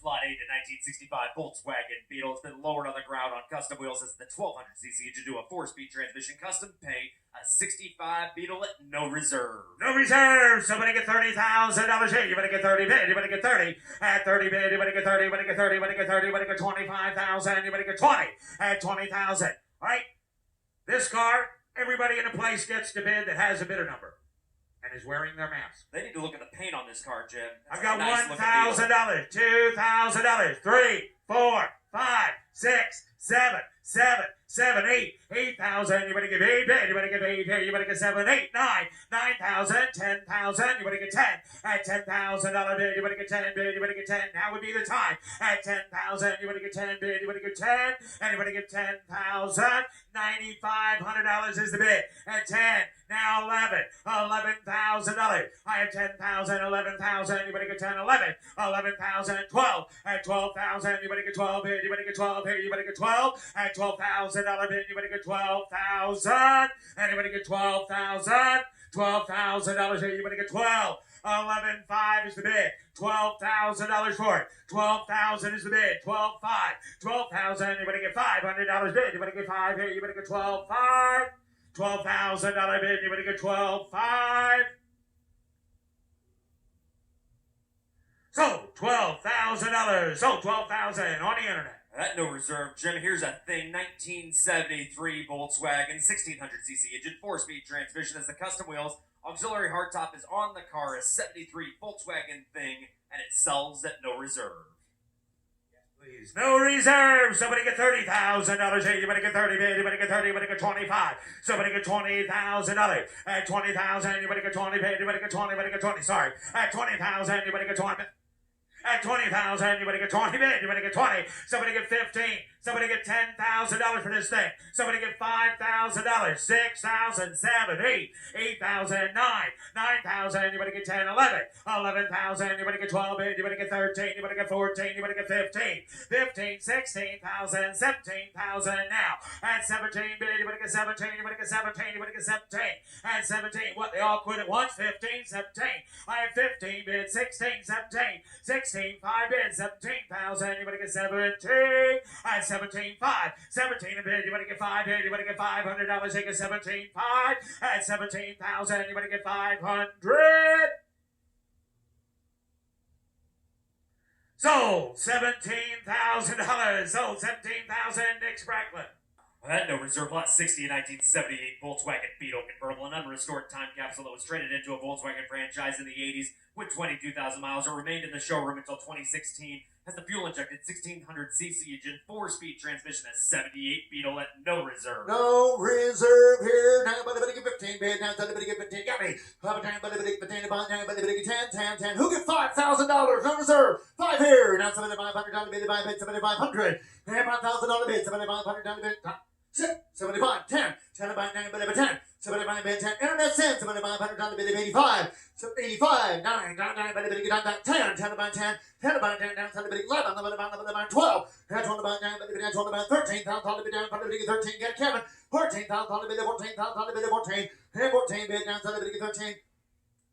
Lot 8 in 1965 Volkswagen Beetle has been lowered on the ground on custom wheels as the 1200cc engine to a 4-speed transmission custom paint, a 65 Beetle at no reserve. No reserve! Somebody get $30,000 here. You better get 30 bid. You better get 30. At 30 bid, you better get 30. You better get 30. You better get 30. You better get 25,000. You better get 20. At 20,000. All right? This car, everybody in the place gets the bid that has a bidder number and is wearing their mask. They need to look at the paint on this car, Jim. I've got $1,000, $2,000, $3, $4, $5, $6, $7, $8, $8,000. You better give 8 bid. You better give 8 here. You better get 7, 8, 9, $9,000, $10,000. You better get 10. At $10,000 bid, you better get 10 bid. You better get 10. Now would be the time. At 10,000, you better get 10 bid. You better get 10, and you better get 10,000. $9,500 is the bid. At 10. Now $11,000. I have 10,000, 11,000. You better get 10, 11, 11,000, 12. At 12,000, you better get 12 bid. You better get 12 here. You better get 12. At $12,000 bid, you better get 12,000. And you better get 12,000. $12,000 here. You better get 12. 11,500 is the bid. $12,000 for it. 12,000 is the bid. 12,500. 12,000. You better get $500 bid. You better get 5 here. You better get 12,500. $12,000 bid, you better get 12,500. So $12,000. So $12,000 on the internet. At no reserve, Jim, here's a thing. 1973 Volkswagen 1600cc engine, 4-speed transmission as the custom wheels. Auxiliary hardtop is on the car, a 73 Volkswagen thing, and it sells at no reserve. Please. No reserve. Somebody get $30,000 here. You better get 30 bid. You better get 30. You better get 25. Somebody get $20,000. At 20,000, you better get 20 bid. You better get 20. You better get 20. Sorry. At 20,000, you better get 20. At 20,000, you better get 20 bid. You better get 20. Somebody get 15. Somebody get $10,000 for this thing. Somebody get $5,000. 6,000, 7, 8, 8,000, 9, 9,000. You better get 10, 11, 11,000. You better get 12 bid. You better get 13. You better get 14. You better get 15, 15, 16,000, 17,000 now. At 17 bid, you better get 17. You better get 17. You better get 17. At 17, what they all quit at once? 15, 17. I have 15 bid. 16, 17, 16, 5 bid. 17,000. You better get 17. I have 17,500. 17 a bid, you better get 5 bid. You better get $500. You get 17,500. At 17,000, you better get 500. Sold $17,000. Sold $17,000. Nick Sprackland. At no reserve, Lot 60 in 1978 Volkswagen Beetle convertible, an unrestored time capsule that was traded into a Volkswagen franchise in the 80s with 22,000 miles. It remained in the showroom until 2016. Has the fuel-injected 1600cc engine, 4-speed transmission, a 78 Beetle at no reserve. No reserve here. Now, buddy, get 15 bid. Now, buddy, get 15. Got me. Buddy, get 15. Now, buddy, get 10, 10, 10. Who get $5,000? No reserve. 5 here. Now, somebody $500 bid. Somebody $500. $5,000 bid. Somebody $500 bid. 6, 75, 10, 10 about 9, but 10, 75, 10, internet send, 75, $100 bid, 85, 85, 9, 9, but 10, 10 about 10, 10 about 10, down, 10 bid, 11, 11, 12, 12 about 9, but 12 about 13, 1,000 bid down, 13, get Kevin, 14,000 bid, 14,000 bid, 14, 14 bid down, 10 bid, 13,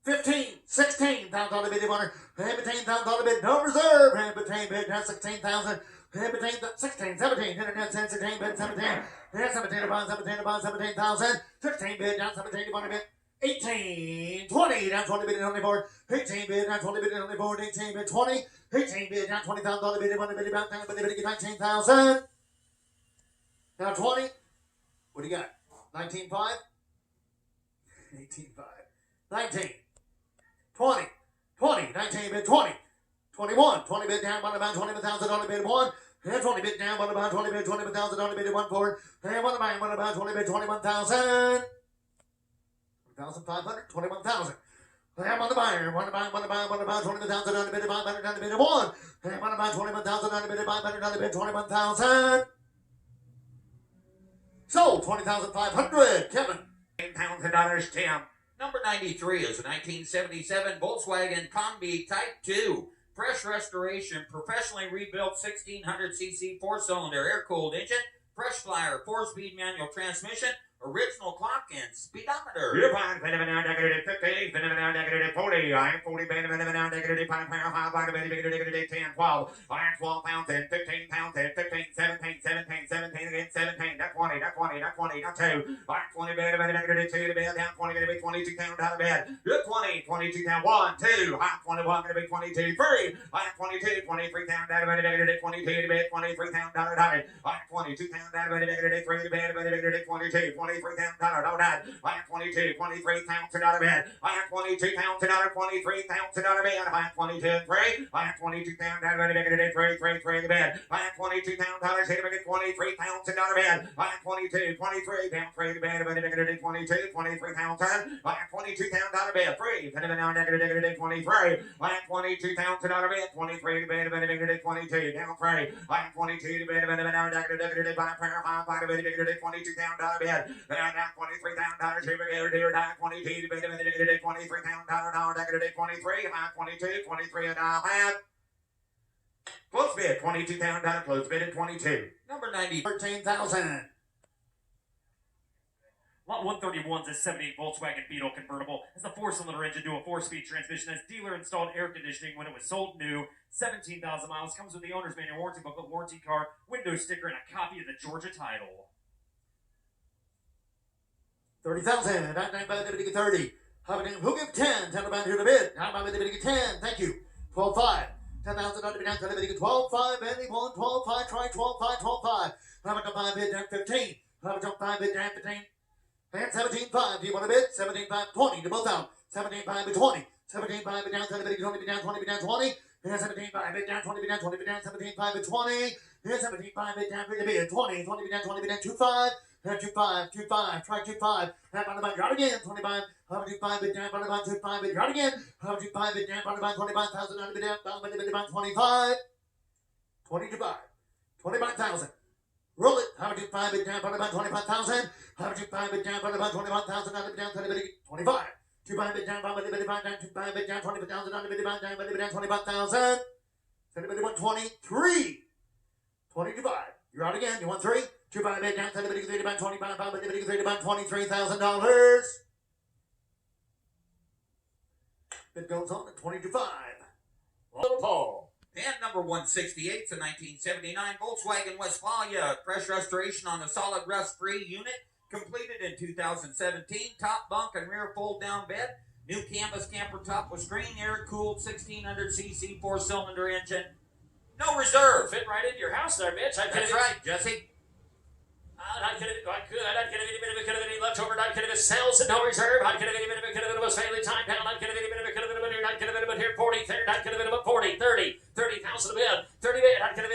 15, 16,000 bid, 17,000 bid, no reserve, 15 bid down, 16,000. 16, 17, internet send 16 bid, 17, 17 about 17,000, 16 bid down, 17 about a bit, 18, 20 down, 20 bid, only 4, 18 bid down, 20 bid, only 4, 18 bid, 20, 18 bid down, $20,000 bid, 1 bid, about 10, but they get 19,000. Now 20, what do you got? 19.5? 18.5. 19, 20, 20, 19 bid, 20. 21, 20 bid down, about $20,000 bid 1, and 20 bid down, about 20 bid, $20,000 bid 1 4, and one about 20 bid, 21,000, 1,500, 21,000. I'm on the buyer, one about $20,000 bid, $500 bid 1, and one about $21,000 bid, $500 bid, 21,000. Sold $20,500, Kevin. $10,000, Tim. Number 93 is a 1977 Volkswagen Combi Type 2. Fresh restoration, professionally rebuilt 1600cc 4-cylinder air-cooled engine, fresh flyer 4-speed manual transmission, original clock and speedometer. You're fine. -50, -40. I'm 40, -50, pound, 10, 12. I'm 12 pounds and 15 pounds and 15, 17, 17, 17 again, 17. That's 20, that's 20, that's 20, that's 2. I'm 20, -2 to bed, down 20, going to be 22 pounds out of bed. You're 20, 22 pounds, 1, 2. I'm 21, going to be 22, 3. I'm 22, 23 pounds out of bed, 22 to bed, 23 pounds out of bed. I'm 22 pounds out of bed, 3 to bed, 22, 23 pounds out of bed. I'm 22, 23 pounds out of bed. I'm 22 pounds out of 23 pounds out of bed. I'm 22, 3. I'm 22 pounds out of bed, 3 to bed. I'm 22 pounds out of bed, 23 pounds out of bed. I'm 22, 23 pounds, 3 to bed, 22, 23 pounds out. I'm 22 pounds out of bed, 3. I'm 23. I'm 22 pounds out of bed, 23 to bed, 22, down 3. I'm 22 to bed, 22 pounds out of bed, down 23 pounds out of bed, down 22 to bed, 23 pounds out of bed, 23. I'm 22, 23 and a half. Close bid, 22 pounds out of close bid at 22. Number 90. 13,000. Lot 131's a 78 Volkswagen Beetle convertible has a 4-cylinder engine to a 4-speed transmission, has dealer-installed air conditioning when it was sold new, 17,000 miles, comes with the owner's manual, warranty booklet, warranty card, window sticker, and a copy of the Georgia title. 30,000. 30. Who give 10? 10 about here to bid. How about 10? Thank you. 12.5. 10,000 to be down to the 12.5. Anyone? 12.5. Try 12.5. 12.5. How about 5 bid down 15? How about 5 bid down 15? And 17.5. Do you want to bid? 17.5. 20 to both out. 17.5 to 20. 17.5 bid down to the 20 bid down 20 bid down 20. And 17.5 bid down 20 bid down 20 bid down 17.5 bid 20. And 17.5 bid down for the bid 20 bid down 20 bid down 2.5. 2.5, try 2.5. Half on the back yard again, 25. How about 2.5 bid down, about 2.5 bid yard again. How about 2.5 bid down, about 25,000 on the bid down, about 25. 25. 25,000. Roll it. How about 2.5 bid down, about 25,000. How about 2.5 bid down, about 21,000 on the bid down, 25. 2.5 bid down, about 2.5 bid down, 20,000 on the bid down, 25,000. 23. 25. You're out again. You want 3? 2.5 bid down, 30 about 25, about $23,000. Bid goes on at 22.5. Little Paul. And number 168 is a 1979 Volkswagen Westfalia. Fresh restoration on the solid rust-free unit. Completed in 2017. Top bunk and rear fold-down bed. New canvas camper top with screen, air-cooled 1600cc 4-cylinder engine. No reserve. Fit right into your house there, Mitch. That's right, Jesse. I'd get any leftover, I'd get any sales and no reserve, I'd get any Westfalia time pound, I'd get any here 40, 30, I'd get a 40, 30, 30,000 a bid, 30 bid, I'd get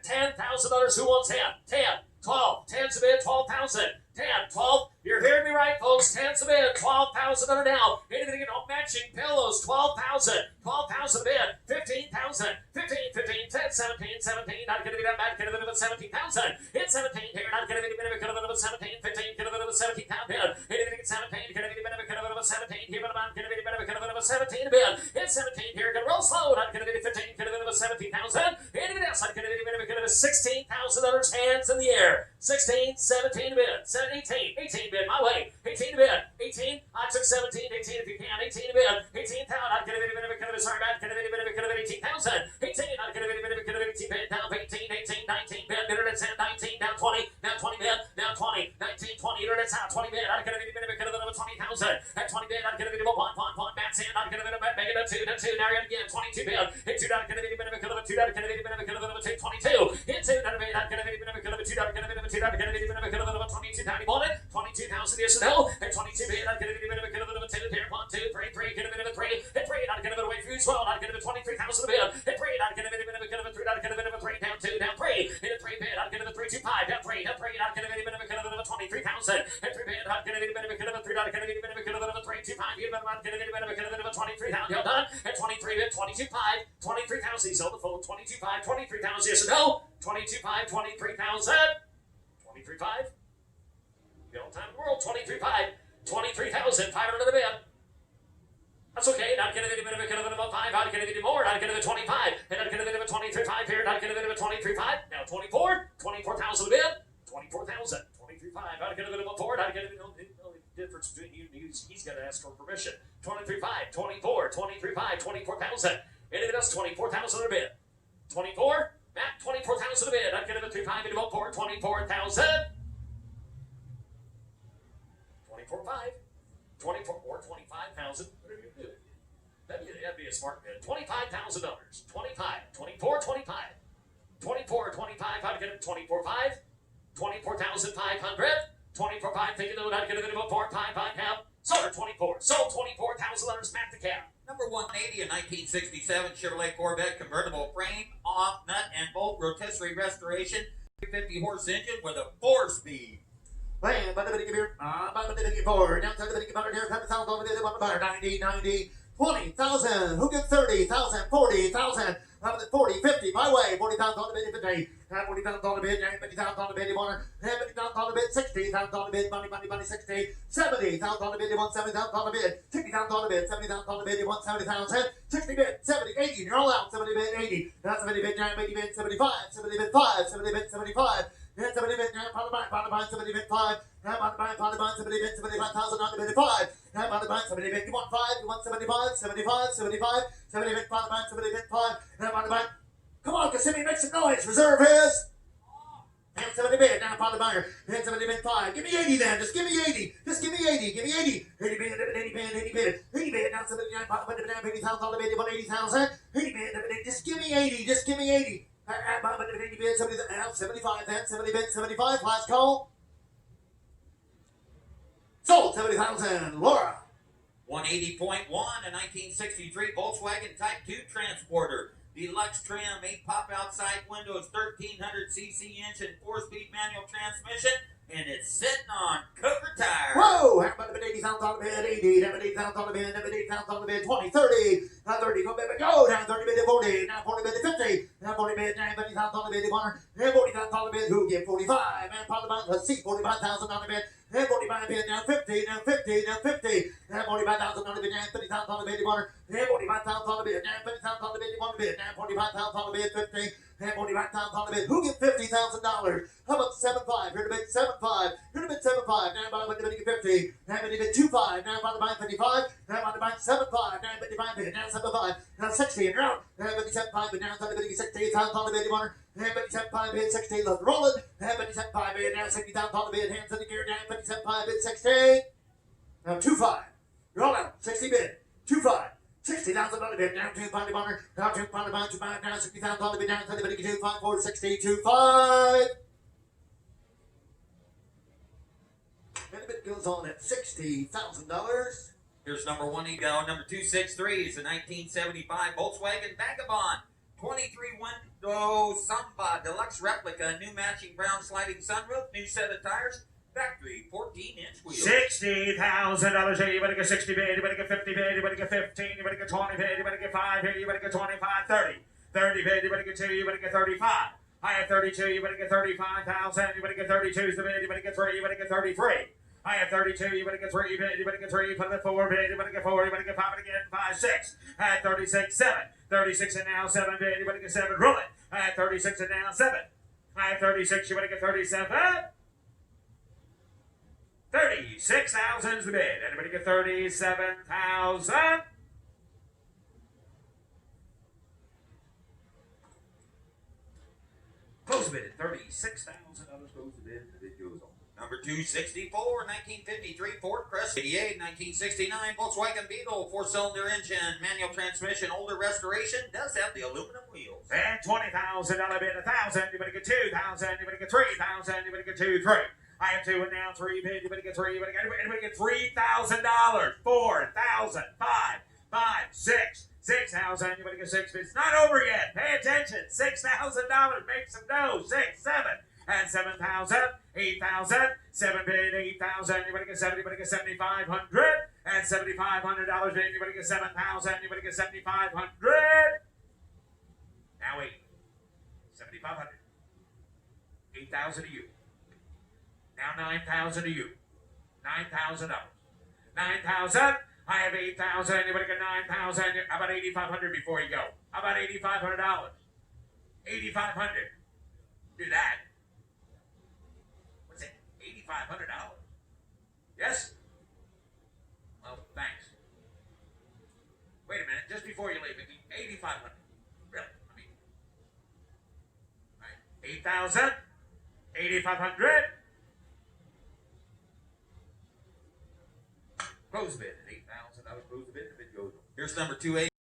$10,000. Who wants 10? 10, 12, 10's a bid, 12,000, 10, 12. You're hearing me right, folks. 10's a bid, 12,000 under now. Anything to get matching pillows, 12,000, 12,000 a bid, 15,000, 15, 15, 10, 17, 17. I'd get a bit back, get a bit of 17,000. It's 17 here, I'd get a bit of 17, 15, get a bit of 17 pound bid. Anything to get 17, get a bit of 17 here, but I'm get a bit of 17 a bid. It's 17 here, gonna roll slow. I'd get a bit of 15, get a bit of 17,000. Anything else, I'd get a bit of $16,000. Hands in the air. 16, 17 a bid, 18, 18 bid, my way, 18 a bid, 18, I took 17, 18 if you can, 18 a bid, 18,000, I'd get a bit of sorry, I'd get a bit of 18,000, 18, I'd get a bit of 18 bid, down 18, 18, 19 bid, internet's at 19, down 20 bid, down 20, 19, 20, internet's out, 20 bid, I'd get a bit of 20,000, at 20 bid, I'd get a bit of a one, Matt's in, I'd get a bit of a mega, down 2, now you're again, 22 bid, hit 2, I'd get a bit of a 2, I'd get a bit of a 22, hit 2, I'd get a bit of a 2, I'd get a bit of a 2, I'd get a bit of a 22, now you want it, 22,000 yes or no, at 22 bid, I'd get a bit of a 2, here, 1, 2, 3, 3, get a bit of a 3, hit 3, I'd get a bit of a fuse, well, I'd get a bit of 23,000 a bid, hit 3, I'd get a bit of a 3, I'd get a bit of a 3, down 2, down 3, hit a 3 bid, I'd get a 3, 2, 5, down 3, down 3, I'd get a bit of a 23,000, hit 3 bid, I'd get a bit of a 3, I'd get a bit of a 3, 2, 5, I'd get a bit of a 23,000, you're done, at 23 bid, 22, 5, 23,000, he's on the phone, 22, 5, 23,000, yes or no, 22, 5, 23,000, 23, 5, the old time in the world, 23, 5, 23,000, 500 of the bid. That's okay, I'd get a bit of a 5, I'd get a bit more, I'd get a bit of 25, and I'd get a bit of a 23, 5 here, and I'd get a bit of a 23, 5, now 24, 24,000 a bid, 24,000, 23, 5. I'd get a bit of a board. I'd get a bit of the only difference between you and he's got to ask for permission. 23.5, 24, 23.5, 24,000. Anything else? 24,000 a bid. 24, Matt, 24,000 a bid. I'd get a bit 3.5 into a board. 24,000. 24.5, 24 or 25,000. Whatever you do. That'd be a smart bid. $25,000. 25, 24, 25. 24, 25, I'd get it 24.5. 24,500. 24.5, take a note, I'd get a bit of a 4.5 cap. Sold her 24. Sold $24,000, Matt the cap. Number 180, a 1967 Chevrolet Corvette convertible frame, off, nut, and bolt rotisserie restoration. 350 horse engine with a 4-speed. Bam, but the here, but the four, down to the big about here, 10,000 on the bid, 90, 20,000, who get 30,000, 40,000, 40, 50, my way, 40,000 on the bid, 50, 40,000 on the bid, 50,000 on the bid, 50,000 on the bid, 60,000 on the bid, money, 60, 70,000 on the bid, 70,000 on the bid, 60,000 on the bid, 70,000 on the bid, 70,000, 60 bid, 70, 80, you're all out, 70 bid, 80, 70 bid, 80 bid, 75, 70 bid, 5, 70 bid, 75, 70 bid, pound of 70 bid, 5, pound of 70 bid, 75,000 on the bid, 5, pound of 70 bid, you want 5, you want 75, 75, 75, 70 bid, pound of 70 bid, 5, pound of come on, Kissimmee, make some noise, reserve is. And 70 bid, now pound of buyer, and 70 bid, 5, give me 80 then, just give me 80, just give me 80, give me 80, 80 bid, 80 bid, 80 bid, 80 bid, now 79, pound of 80,000 on the bid, you want 80,000, 80 bid, just give me 80, just give me 80. 80 bid, 70, 75 then, 70 bid, 75, last call. Sold, 70,000, Laura. 180.1, a 1963 Volkswagen Type 2 Transporter. Deluxe trim, 8 pop-out side windows, 1,300cc engine, 4-speed manual transmission, and it's sitting on cover tires. Whoa! How about the bid, 80,000 on the bid, 80, how about 80,000 on the bid, how about 80,000 on the bid, 20, 30, 30, go baby, go, down 30 bid to 40, now 40 bid to 50, now 40 bid, now 50,000 on the bid, 100, now 40,000 on the bid, who get 45, and Parliament, let's see, 45,000 on the bid, now 45 bid, now 50, now 50, now 50, now 45,000 on the bid, now 50,000 on the bid, 100, now 45,000 on the bid, now 50,000 on the bid, 1 bid, now 45,000 on the bid, 50, now 45,000 on the bid, who get $50,000? How about 7.5? Here to bid 7.5. Here to bid 7.5. Now about the bid 50. Now bid 2.5. Now about the buy 55. Now about the buy 7.5. Now bid 5 bid. Now 7.5. Now 60 and round. Now bid 7.5 bid. Now bid 60,000 on the bid. Now bid 7.5 bid 60. Let's roll it. Now bid 7.5 bid. Now 60,000 on the bid. Hands in the gear. Now bid 7.5 bid 60. Now 2.5. Roll out. 60 bid. 2.5. 60,000 on the bid, down 2 pound bonner, down 2 pound bonner, 2 pound down 60,000 on the bid, down to the bid, 2, 5, 4, 60, 2, 5. And the bid goes on at $60,000. Here's number 180, number 263 is a 1975 Volkswagen Vagabond. 23 window Samba deluxe replica, new matching brown sliding sunroof, new set of tires. Factory 14-inch wheels. $60,000 here. You better get 60 bid. You better get 50 bid. You better get 15. You better get 20 bid. You better get 5 here. You better get 25, 30. 30 bid. You better get 2. You better get 35. I have 32. You better get 35,000. You better get 32's the bid. You better get 3. You better get 33. I have 32. You better get 3 bid. You better get 3. Put the 4 bid. You better get 4. You better get 5. You better get 5, 6. I have 36, 7. 36 and now 7 bid. You better get 7. Roll it. I have 36 and now 7. I have 36. You better get 37. 36,000 is the bid. Anybody get 37,000? Close the bid at $36,000. Goes the bid. The bid goes on. Number 264, 1953 Ford Crest 88, 1969 Volkswagen Beetle, 4-cylinder engine, manual transmission, older restoration, does have the aluminum wheels. And $20,000 bid, 1,000. You better get 2,000. You better get 3,000. You better get 2, 3. I have 2 and now 3 bid. You better get 3. You better get $3,000. 4,000. 5, 6. 6,000. You better get 6. It's not over yet. Pay attention. $6,000. Make some dough. 6, 7. And 7,000. 8,000. 7 bid. 8,000. You better get 7. You better get 7,500. And $7,500 bid. You better get 7,000. You better get 7,500. Now 8. 7,500. 8,000 to you. Now 9,000 to you. $9,000. 9,000. I have 8,000. You better get 9,000. How about 8,500 before you go? How about $8,500? 8,500. Do that. What's it? $8,500. Yes? Well, thanks. Wait a minute, just before you leave, $8,500. Really? I mean, all right, 8,000, 8,500. Close bid at $8,000. Close the bid. The bid goes. Here's number 280.